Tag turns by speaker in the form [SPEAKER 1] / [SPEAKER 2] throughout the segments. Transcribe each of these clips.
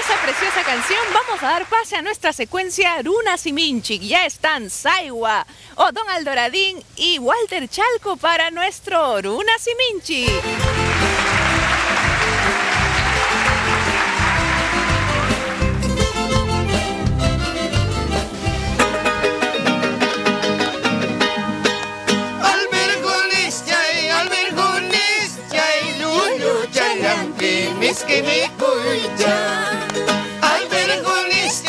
[SPEAKER 1] esa preciosa canción vamos a dar pase a nuestra secuencia Runa Siminchik. Ya están Saiwa, Odón Aldoradín y Walter Chalco para nuestro Runa Siminchik.
[SPEAKER 2] Miski mi kuja, albergonis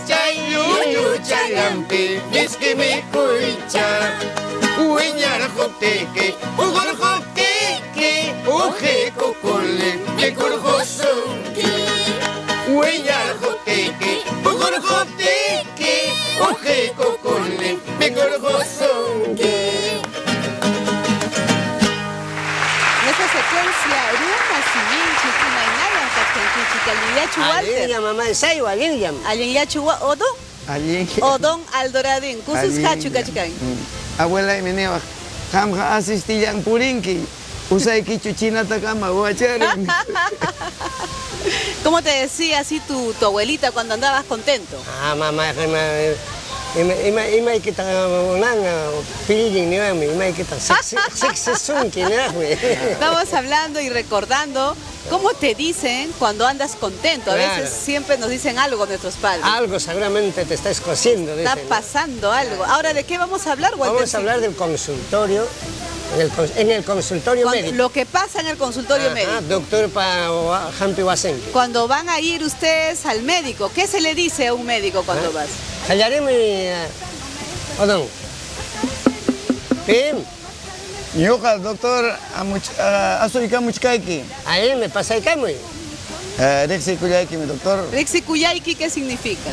[SPEAKER 2] chay, lulu chalampi, miski mi kuja. Uiñar joteke, ugur joteke, uje kokole, mi kurjosunki. Uiñar joteke, ugur joteke, uje kokole, mi kurjosunki.
[SPEAKER 1] Nuestra secuencia Runa Siminchik, Kunainaya, Kachkankichik, Alinyachu Walter.
[SPEAKER 3] Alinya mamá de Saiwa, Alinya.
[SPEAKER 1] Alinyachu Odón. Odón Aldoradín, Kusus Hachu Kachkan.
[SPEAKER 4] Abuela y meneo, jamja asistillan purinki, usai kichuchina takama, guacharan.
[SPEAKER 1] ¿Cómo te decía así tu abuelita cuando andabas contento?
[SPEAKER 3] Ah, mamá, ima kita nanga pilling ni mami, ima kita sexy ni.
[SPEAKER 1] Estamos hablando y recordando cómo te dicen cuando andas contento. A veces siempre nos dicen algo nuestros padres.
[SPEAKER 3] Algo seguramente te está escociendo.
[SPEAKER 1] Está pasando algo. Ahora, ¿de qué vamos a hablar, Walter?
[SPEAKER 3] Vamos a hablar del consultorio, en el consultorio médico.
[SPEAKER 1] Lo que pasa en el consultorio médico.
[SPEAKER 3] Doctor Hampi Wasenki.
[SPEAKER 1] Cuando van a ir ustedes al médico, ¿qué se le dice a un médico cuando vas?
[SPEAKER 3] Hallaremi, Odón. Pim.
[SPEAKER 4] Yoka, doctor, asoyka muchkaiki.
[SPEAKER 3] Ahí me pasa el cambio.
[SPEAKER 4] Rexi Kuyaiki, mi doctor.
[SPEAKER 1] Rexi Kuyaiki, ¿qué significa?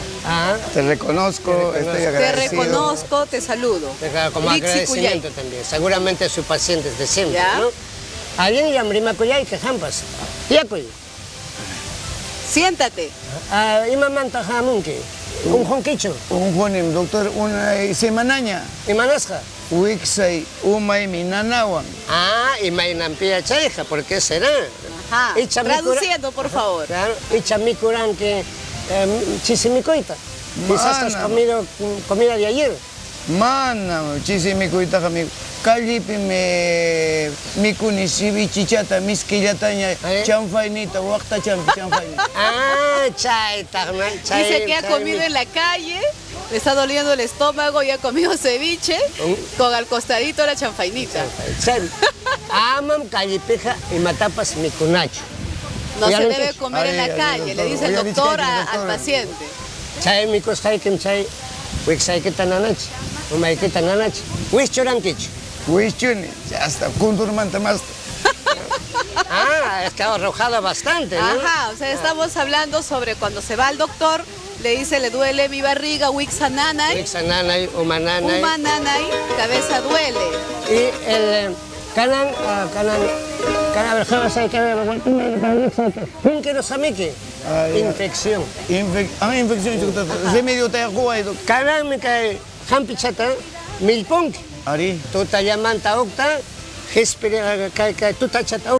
[SPEAKER 4] Te reconozco, estoy agradecido.
[SPEAKER 1] Te reconozco, te saludo.
[SPEAKER 3] Como agradecimiento también. Seguramente sus pacientes de siempre, ¿no? Alguien llama Kuyaiki, jampas. Yakuy.
[SPEAKER 1] Siéntate.
[SPEAKER 3] Ima manta jamunki. Un jonquicho.
[SPEAKER 4] Un jonim, doctor, una semanaña.
[SPEAKER 3] ¿Y manasja?
[SPEAKER 4] Wixay, umay minanawan.
[SPEAKER 3] Y mainampia chaija, ¿por qué será?
[SPEAKER 1] Ajá. Traduciendo, por favor.
[SPEAKER 3] Claro, mi curan que chisimicoita. Quizás has comido comida de ayer.
[SPEAKER 4] Mana, chisimicoita kami. Kallipi me mikuni sibi chichata miskillataña chanfainita, wakta chanfainita.
[SPEAKER 3] Chaita.
[SPEAKER 1] Dice que ha comido en la calle, le está doliendo el estómago y ha comido ceviche con al costadito la chanfainita.
[SPEAKER 3] Amam callipeja y matapas mi cunacho.
[SPEAKER 1] No se debe comer en la calle, le dice el doctor al paciente.
[SPEAKER 3] Chay mi costaikim chay, wixaikita nanachi, umaikita nanachi, wixchorankicho.
[SPEAKER 4] Wixchuni, ya está, kundurmanta más.
[SPEAKER 3] Es que ha arrojado bastante, ¿no?
[SPEAKER 1] Ajá, o sea, estamos hablando sobre cuando se va al doctor, le dice, le duele mi barriga, wixananay.
[SPEAKER 3] Wixananay, umananay.
[SPEAKER 1] Umananay, cabeza duele.
[SPEAKER 3] Y el canan, infección.
[SPEAKER 4] Infección, remedio te aguay, doctor.
[SPEAKER 3] Canan me cae, jampichata, milpunk.
[SPEAKER 4] Ari.
[SPEAKER 3] Tuta llamanta octa, tuta chata